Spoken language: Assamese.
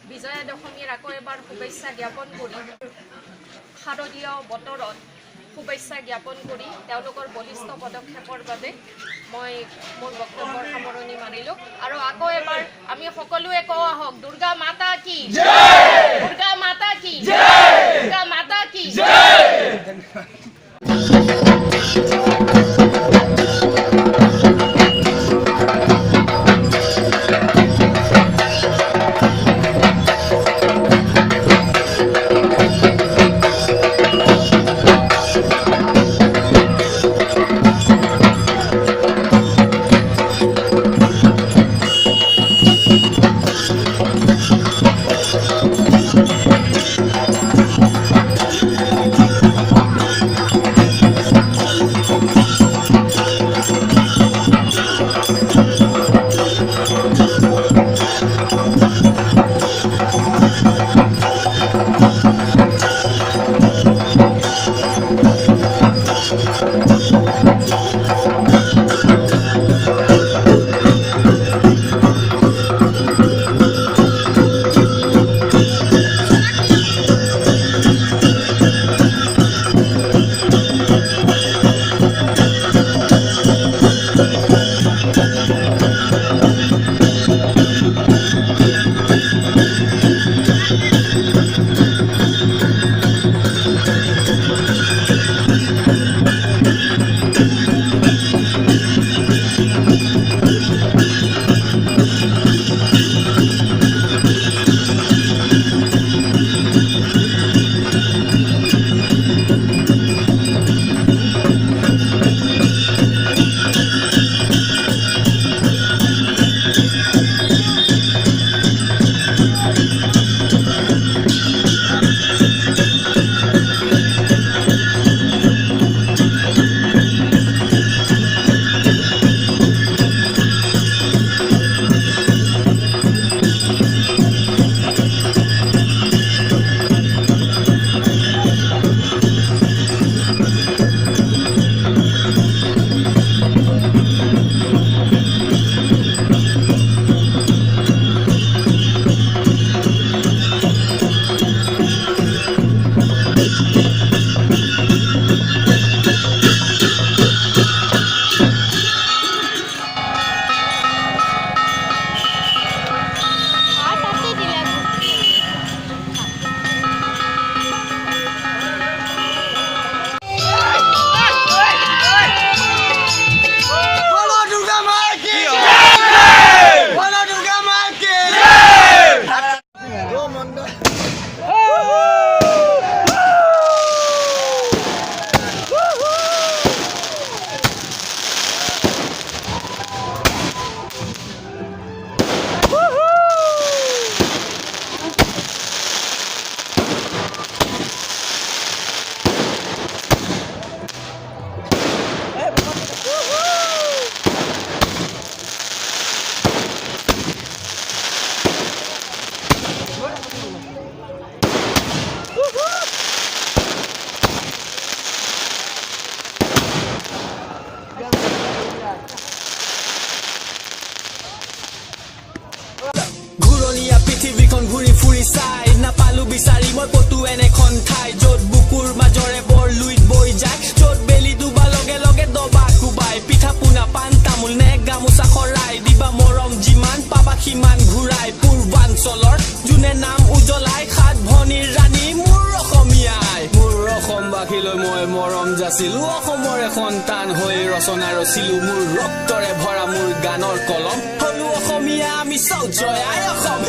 বিজয়া দশমীৰ আকৌ এবাৰ শুভেচ্ছা জ্ঞাপন কৰি শাৰদীয় বতৰত শুভেচ্ছা জ্ঞাপন কৰি তেওঁলোকৰ বলিষ্ঠ পদক্ষেপৰ বাবে মই মোৰ বক্তব্যৰ সামৰণি মাৰিলোঁ আৰু আকৌ এবাৰ আমি সকলোৱে কওঁ আহক দুৰ্গা মাতা কি জয় দুৰ্গা মাতা কি জয় দুৰ্গা মাতা কি জয়। ঘূৰণীয়া পৃথিৱীখন ঘূৰি ফুৰি চাই নাপালো বিচাৰি মই কতো এনেখন ঠাই য'ত বুকুৰ মাজৰে বৰ লুইত বৈ যায় য'ত বেলি ডুবা লগে লগে দবা কোবাই পিঠা পোনা পাণ তামোল নে গামোচা খৰাই দিবা মৰম যিমান পাবা সিমান ঘূৰাই পূৰ্বাঞ্চলৰ যোনে নাম উজ্বলাই সাত ভনীৰ ৰাণী মোৰ অসমীয়াই মোৰ অসমবাসীলৈ মই মৰম যাচিলো অসমৰে সন্তান হৈ ৰচনা ৰচিলো মোৰ ৰক্তৰে ভৰা মোৰ গানৰ কলম হলো অসমীয়া আমি চাও জয় আই অসম